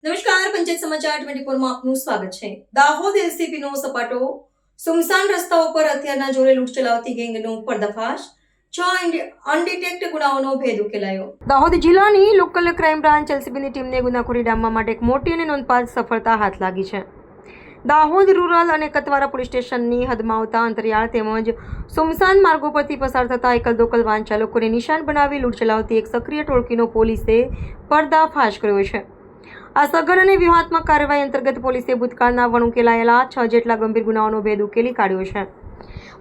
નમસ્કાર, પંચાયત સમાચાર 24 માં આપનું સ્વાગત છે। દાહોદ એલસીબી નો સપાટો, સુમસાન રસ્તાઓ પર હથિયારના જોરે લૂંટ ચલાવતી ગેંગનો પર્દાફાશ, 6 અનડિટેક્ટ ગુનાઓનો ભેદ ઉકેલાયો। દાહોદ જિલ્લાની લોકલ ક્રાઇમ બ્રાન્ચ એલસીબીની ટીમને ગુનાખોરી ડામવા માટે એક મોટી અને નોંધપાત્ર સફળતા હાથ લાગી છે। દાહોદ રૂરલ અને કતવારા પોલીસ સ્ટેશનની હદમાં આવતા અંતરિયાળ તેમજ સુમસાન માર્ગો પરથી પસાર થતા એકલ દોકલ વાહન ચાલકોને નિશાન બનાવી લૂંટ ચલાવતી એક સક્રિય ટોળકીનો પોલીસે પર્દાફાશ કર્યો છે। આ સઘન અને વ્યૂહાત્મક કાર્યવાહી અંતર્ગત પોલીસે ભૂતકાળના વણુકેલાયેલા 6 જેટલા ગંભીર ગુનાઓનો ભેદ ઉકેલી કાઢ્યો છે।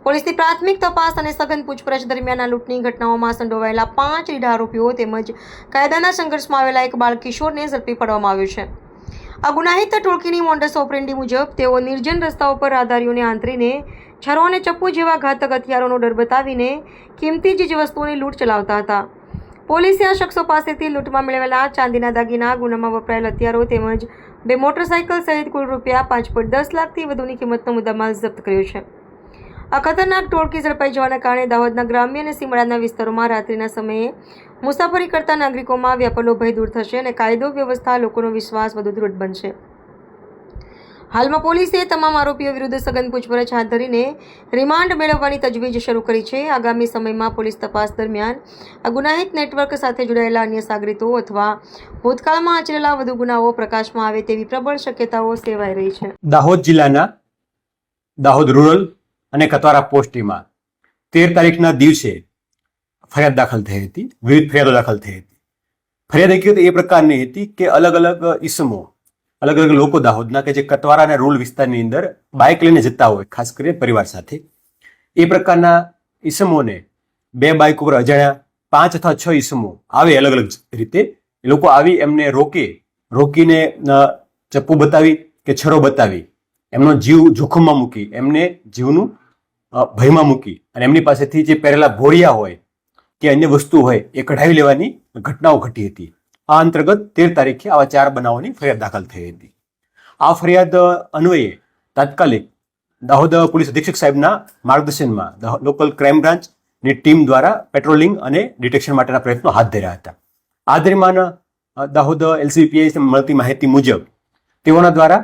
પોલીસની પ્રાથમિક તપાસ અને સઘન પૂછપરછ દરમિયાન આ લૂંટની ઘટનાઓમાં સંડોવાયેલા 5 રીઢા આરોપીઓ તેમજ કાયદાના સંઘર્ષમાં આવેલા એક બાળ કિશોરને ઝડપી પાડવામાં આવ્યો છે। આ ગુનાહિત ટોળકીની મોન્ડસ ઓપરેન્ડી મુજબ તેઓ નિર્જન રસ્તાઓ પર રાહદારીઓને આંતરીને છરો અને ચપ્પુ જેવા ઘાતક હથિયારોનો ડર બતાવીને કિંમતી ચીજવસ્તુઓની લૂંટ ચલાવતા હતા। પોલીસે આ શખ્સો પાસેથી લૂંટમાં મેળવેલા ચાંદીના દાગીના, ગુનામાં વપરાયેલ હથિયારો તેમજ 2 મોટરસાઇકલ સહિત કુલ રૂપિયા 5.10 લાખથી વધુની કિંમતનો મુદ્દામાલ જપ્ત કર્યો છે। આ ખતરનાક ટોળકી ઝડપાઈ જવાના કારણે દાહોદના ગ્રામ્ય અને સીમડાના વિસ્તારોમાં રાત્રિના સમયે મુસાફરી કરતા નાગરિકોમાં વ્યાપેલો ભય દૂર થશે અને કાયદો વ્યવસ્થા, લોકોનો વિશ્વાસ વધુ દૃઢ બનશે। હાલમાં પોલીસે તમામ આરોપીઓ વિરુદ્ધ સઘન પૂછપરછ હાથ ધરીને રિમાન્ડ મેળવવાની તજવીજ શરૂ કરી છે। આગામી સમયમાં પોલીસ તપાસ દરમિયાન આ ગુનાહિત નેટવર્ક સાથે જોડાયેલા અન્ય સાગરીતો અથવા ભૂતકાળમાં આચરેલા વધુ ગુનાઓ પ્રકાશમાં આવે તેવી પ્રબળ શક્યતાઓ સેવાઈ રહી છે। દાહોદ જિલ્લાના દાહોદ રૂરલ અને કતવારા પોસ્ટમાં 13 તારીખના દિવસે ફરિયાદ દાખલ થઈ હતી। વિવિધ ફરિયાદો દાખલ થઈ હતી। ફરિયાદ હકીકત એ પ્રકારની હતી કે અલગ અલગ ઈસમો, અલગ અલગ લોકો દાહોદના કે જે કતવારા અને રૂરલ વિસ્તારની અંદર બાઇક લઈને જતા હોય, ખાસ કરીને પરિવાર સાથે, એ પ્રકારના ઈસમોને 2 બાઇક ઉપર અજાણ્યા 5 અથવા 6 ઈસમો આવે અલગ અલગ રીતે, એ લોકો આવી એમને રોકીને ચપ્પુ બતાવી કે છરો બતાવી એમનો જીવ જોખમમાં મૂકી, એમને જીવનું ભયમાં મૂકી અને એમની પાસેથી જે પહેરેલા ઘોડિયા હોય કે અન્ય વસ્તુ હોય એ કઢાવી લેવાની ઘટનાઓ ઘટી હતી। આ અંતર્ગત 13 તારીખે આવા 4 બનાવોની ફરિયાદ દાખલ થઈ હતી। આ ફરિયાદ અન્વયે તાત્કાલિક દાહોદ પોલીસ અધિક્ષક સાહેબના માર્ગદર્શનમાં લોકલ ક્રાઇમ બ્રાન્ચની ટીમ દ્વારા પેટ્રોલિંગ અને ડિટેક્શન માટેના પ્રયત્નો હાથ ધર્યા હતા। આ દરમિયાન દાહોદ એલસીબી મળતી માહિતી મુજબ તેઓના દ્વારા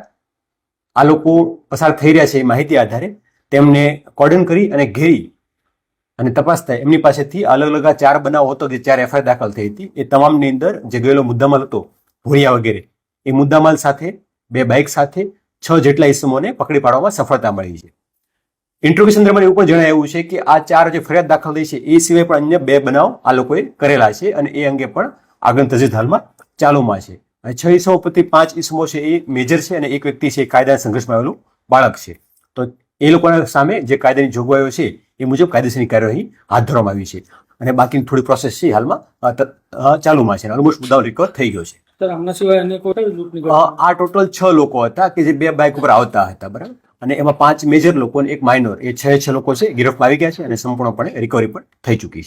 આ લોકો પસાર થઈ રહ્યા છે એ માહિતી આધારે તેમને કોર્ડન કરી અને ઘેરી અને તપાસ થાય એમની પાસેથી અલગ અલગ 4 બનાવો હતો, જે 4 એફઆઈઆર દાખલ થઈ હતી, એ તમામની અંદર જે ગયેલો મુદ્દામાલ હતો, ઘોડિયા વગેરે, એ મુદ્દામાલ સાથે 2 બાઇક સાથે 6 જેટલા ઈસમોને પકડી પાડવામાં સફળતા મળી છે। ઇન્ટ્રોગેશન દરમિયાન એવું પણ જણાવ્યું છે કે આ 4 જે ફરિયાદ દાખલ થઈ છે એ સિવાય પણ અન્ય 2 બનાવ આ લોકોએ કરેલા છે અને એ અંગે પણ આગળ તજવીજ હાલમાં ચાલુમાં છે। 6 ઈસમો પરથી 5 ઈસમો છે એ મેજર છે અને એક વ્યક્તિ છે એ કાયદાના સંઘર્ષમાં આવેલું બાળક છે। તો એ લોકોના સામે જે કાયદાની જોગવાઈઓ છે એ મુજબ કાયદેસરની કાર્યવાહી હાથ ધરવામાં આવી છે અને બાકીની થોડી પ્રોસેસ છે હાલમાં ચાલુમાં છે। ઓલમોસ્ટ મુદ્દાઓ રિકવર થઈ ગયો છે। સર, આમના સિવાય અન્ય કોઈ લૂંટની આ ટોટલ 6 લોકો હતા કે જે 2 બાઇક ઉપર આવતા હતા, બરાબર, અને એમાં 5 મેજર લોકો અને 1 માઇનર, એ 6 લોકો છે ગિરફ્તમાં આવી ગયા છે અને સંપૂર્ણપણે રિકવરી પણ થઈ ચૂકી છે।